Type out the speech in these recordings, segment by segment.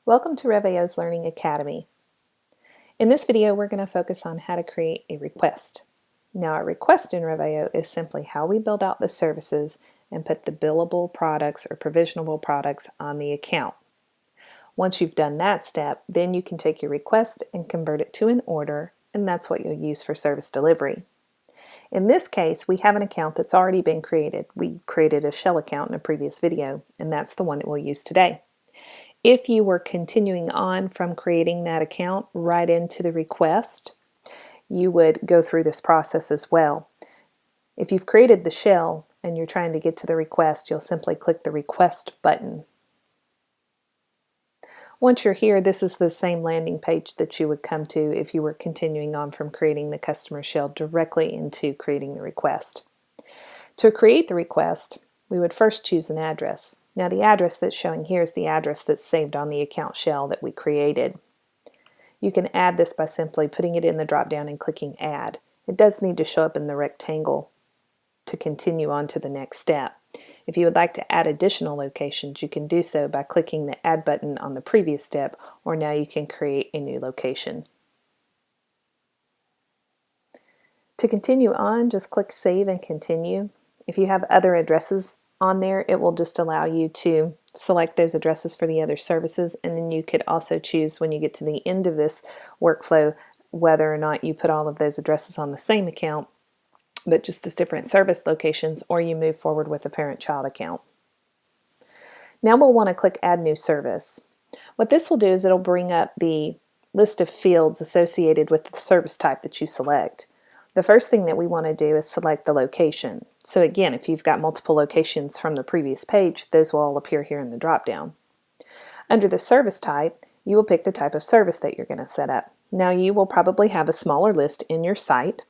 Welcome to Rev.io's Learning Academy. In this video, we're going to focus on how to create a request. Now, a request in Rev.io is simply how we build out the services and put the billable products or provisionable products on the account. Once you've done that step, then you can take your request and convert it to an order, and that's what you'll use for service delivery. In this case, we have an account that's already been created. We created a shell account in a previous video, and that's the one that we'll use today. If you were continuing on from creating that account right into the request, you would go through this process as well. If you've created the shell and you're trying to get to the request, you'll simply click the request button. Once you're here, this is the same landing page that you would come to if you were continuing on from creating the customer shell directly into creating the request. To create the request, we would first choose an address. Now the address that's showing here is the address that's saved on the account shell that we created. You can add this by simply putting it in the drop down and clicking Add. It does need to show up in the rectangle to continue on to the next step. If you would like to add additional locations, you can do so by clicking the Add button on the previous step, or now you can create a new location. To continue on, just click Save and Continue. If you have other addresses on there, it will just allow you to select those addresses for the other services, and then you could also choose when you get to the end of this workflow whether or not you put all of those addresses on the same account but just as different service locations, or you move forward with a parent-child account. Now we'll want to click Add New Service. What this will do is it'll bring up the list of fields associated with the service type that you select. The first thing that we want to do is select the location. So again, if you've got multiple locations from the previous page, those will all appear here in the drop-down. Under the service type, you will pick the type of service that you're going to set up. Now you will probably have a smaller list in your site.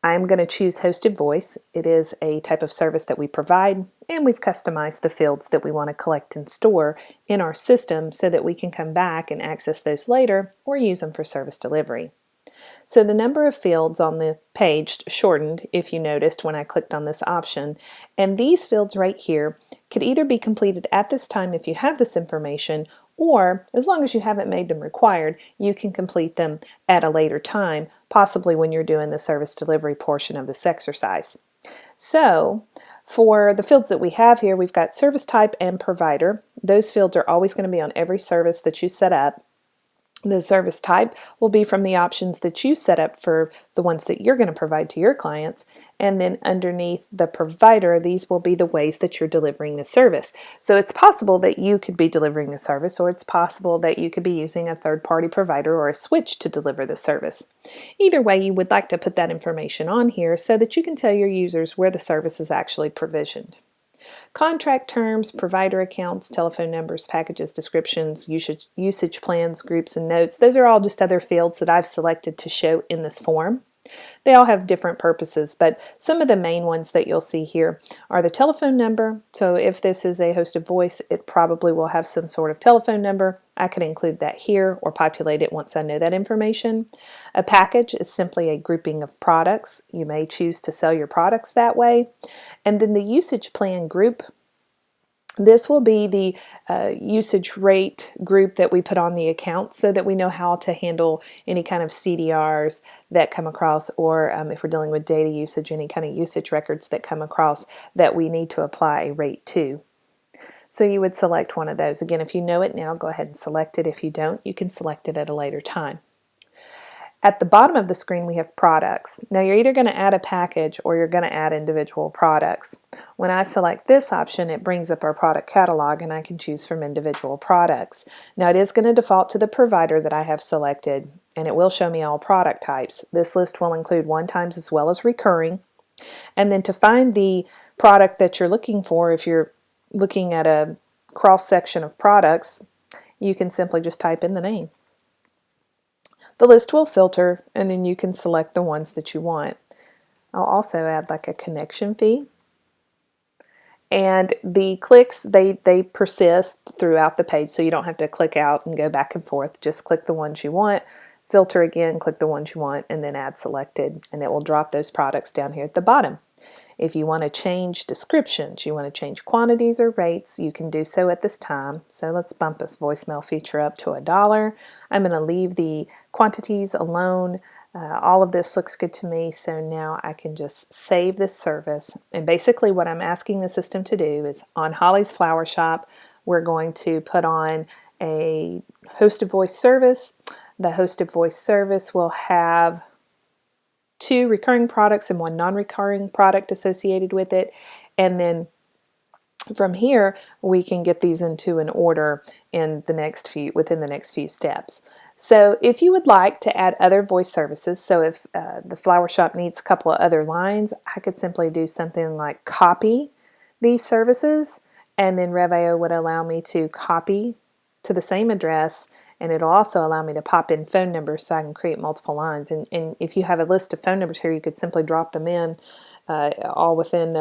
I'm going to choose hosted voice. It is a type of service that we provide, and we've customized the fields that we want to collect and store in our system so that we can come back and access those later or use them for service delivery. So the number of fields on the page shortened, if you noticed when I clicked on this option, and these fields right here could either be completed at this time if you have this information, or as long as you haven't made them required, you can complete them at a later time, possibly when you're doing the service delivery portion of this exercise. So for the fields that we have here, we've got service type and provider. Those fields are always going to be on every service that you set up. The service type will be from the options that you set up for the ones that you're going to provide to your clients, and then underneath the provider, these will be the ways that you're delivering the service. So it's possible that you could be delivering the service, or it's possible that you could be using a third-party provider or a switch to deliver the service. Either way, you would like to put that information on here so that you can tell your users where the service is actually provisioned. Contract terms, provider accounts, telephone numbers, packages, descriptions, usage plans, groups, and notes. Those are all just other fields that I've selected to show in this form. They all have different purposes, but some of the main ones that you'll see here are the telephone number. So if this is a hosted voice, it probably will have some sort of telephone number. I could include that here or populate it once I know that information. A package is simply a grouping of products. You may choose to sell your products that way. And then the usage plan group, this will be the usage rate group that we put on the account so that we know how to handle any kind of CDRs that come across, or if we're dealing with data usage, any kind of usage records that come across that we need to apply a rate to. So you would select one of those. Again, if you know it now, go ahead and select it. If you don't, you can select it at a later time. At the bottom of the screen, we have products. Now you're either going to add a package or you're going to add individual products. When I select this option, it brings up our product catalog and I can choose from individual products. Now it is going to default to the provider that I have selected, and it will show me all product types. This list will include one-times as well as recurring. And then to find the product that you're looking for, if you're looking at a cross-section of products, you can simply just type in the name. The list will filter, and then you can select the ones that you want. I'll also add like a connection fee. And the clicks, they persist throughout the page, so you don't have to click out and go back and forth. Just click the ones you want, filter again, click the ones you want, and then add selected, and it will drop those products down here at the bottom. If you want to change descriptions, you want to change quantities or rates, you can do so at this time. So let's bump this voicemail feature up to $1. I'm going to leave the quantities alone. All of this looks good to me, so now I can just save this service. And basically what I'm asking the system to do is on Holly's Flower Shop, we're going to put on a hosted voice service. The hosted voice service will have 2 recurring products and 1 non-recurring product associated with it. And then from here, we can get these into an order within the next few steps. So if you would like to add other voice services, so if the flower shop needs a couple of other lines, I could simply do something like copy these services, and then Rev.io would allow me to copy to the same address, and it'll also allow me to pop in phone numbers so I can create multiple lines. And if you have a list of phone numbers here, you could simply drop them in all within,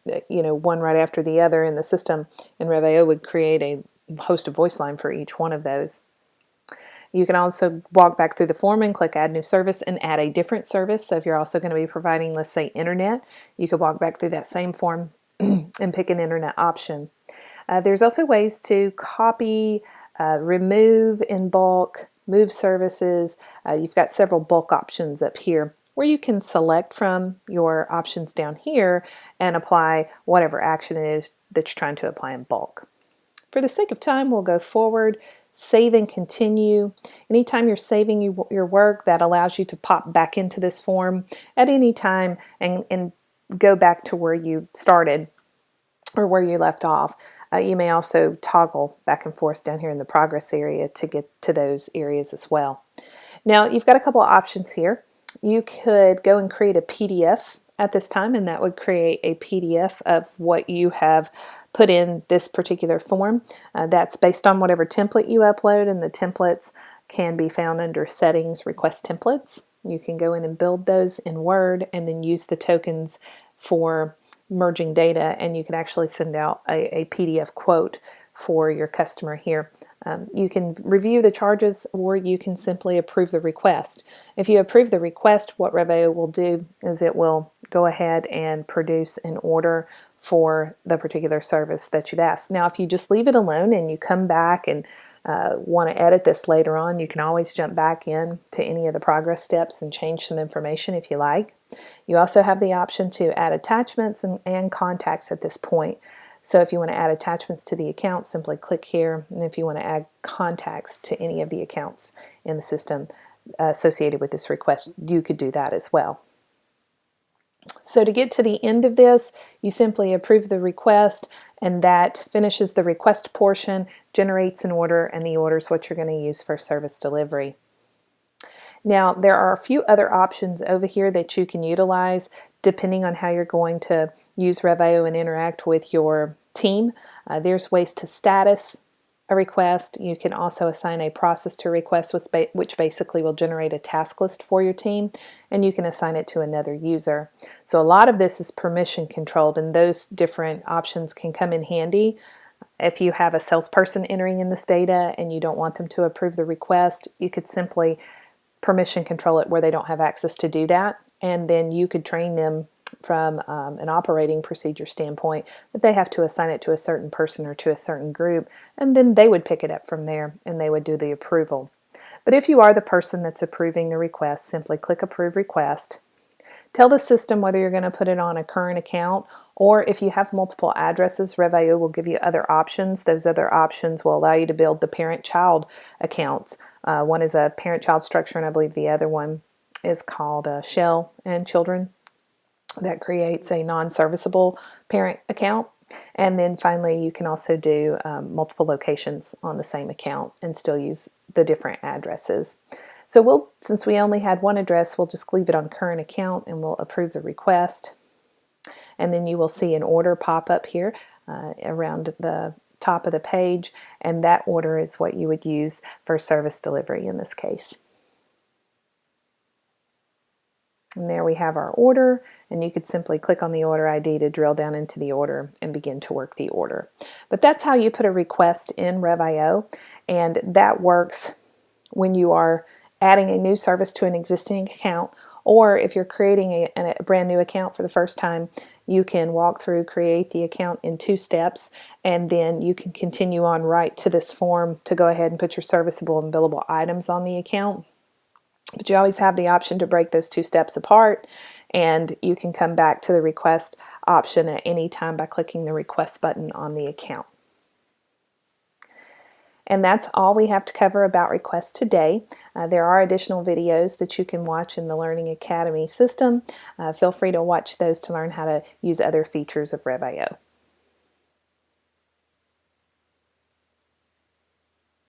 one right after the other in the system, and Rev.io would create a host of voice line for each one of those. You can also walk back through the form and click Add New Service and add a different service. So if you're also going to be providing, let's say, internet, you could walk back through that same form and pick an internet option. There's also ways to copy, remove in bulk, move services. You've got several bulk options up here where you can select from your options down here and apply whatever action it is that you're trying to apply in bulk. For the sake of time, we'll go forward, save and continue. Anytime you're saving your work, that allows you to pop back into this form at any time and go back to where you started or where you left off. You may also toggle back and forth down here in the progress area to get to those areas as well. Now, you've got a couple of options here. You could go and create a PDF at this time, and that would create a PDF of what you have put in this particular form. That's based on whatever template you upload, and the templates can be found under Settings, Request Templates. You can go in and build those in Word and then use the tokens for merging data, and you can actually send out a PDF quote for your customer here. You can review the charges, or you can simply approve the request. If you approve the request, what Rev.io will do is it will go ahead and produce an order for the particular service that you'd asked. Now, if you just leave it alone and you come back and want to edit this later on, you can always jump back in to any of the progress steps and change some information if you like. You also have the option to add attachments and contacts at this point. So if you want to add attachments to the account, simply click here. And if you want to add contacts to any of the accounts in the system associated with this request, you could do that as well. So to get to the end of this, you simply approve the request, and that finishes the request portion, generates an order, and the order is what you're going to use for service delivery. Now, there are a few other options over here that you can utilize depending on how you're going to use Rev.io and interact with your team. There's ways to status a request. You can also assign a process to a request, which basically will generate a task list for your team, and you can assign it to another user. So a lot of this is permission controlled, and those different options can come in handy. If you have a salesperson entering in this data and you don't want them to approve the request, you could simply permission control it where they don't have access to do that, and then you could train them from an operating procedure standpoint that they have to assign it to a certain person or to a certain group, and then they would pick it up from there and they would do the approval. But if you are the person that's approving the request, simply click Approve Request. Tell the system whether you're going to put it on a current account, or if you have multiple addresses, Rev.io will give you other options. Those other options will allow you to build the parent-child accounts. One is a parent-child structure, and I believe the other one is called Shell and Children. That creates a non-serviceable parent account. And then finally, you can also do multiple locations on the same account and still use the different addresses. So since we only had one address, we'll just leave it on current account and we'll approve the request. And then you will see an order pop up here around the top of the page, and that order is what you would use for service delivery in this case. And there we have our order, and you could simply click on the order ID to drill down into the order and begin to work the order. But that's how you put a request in Rev.io, and that works when you are adding a new service to an existing account, or if you're creating a brand new account for the first time, you can walk through, create the account in 2 steps, and then you can continue on right to this form to go ahead and put your serviceable and billable items on the account. But you always have the option to break those 2 steps apart, and you can come back to the request option at any time by clicking the request button on the account. And that's all we have to cover about requests today. There are additional videos that you can watch in the Learning Academy system. Feel free to watch those to learn how to use other features of Rev.io.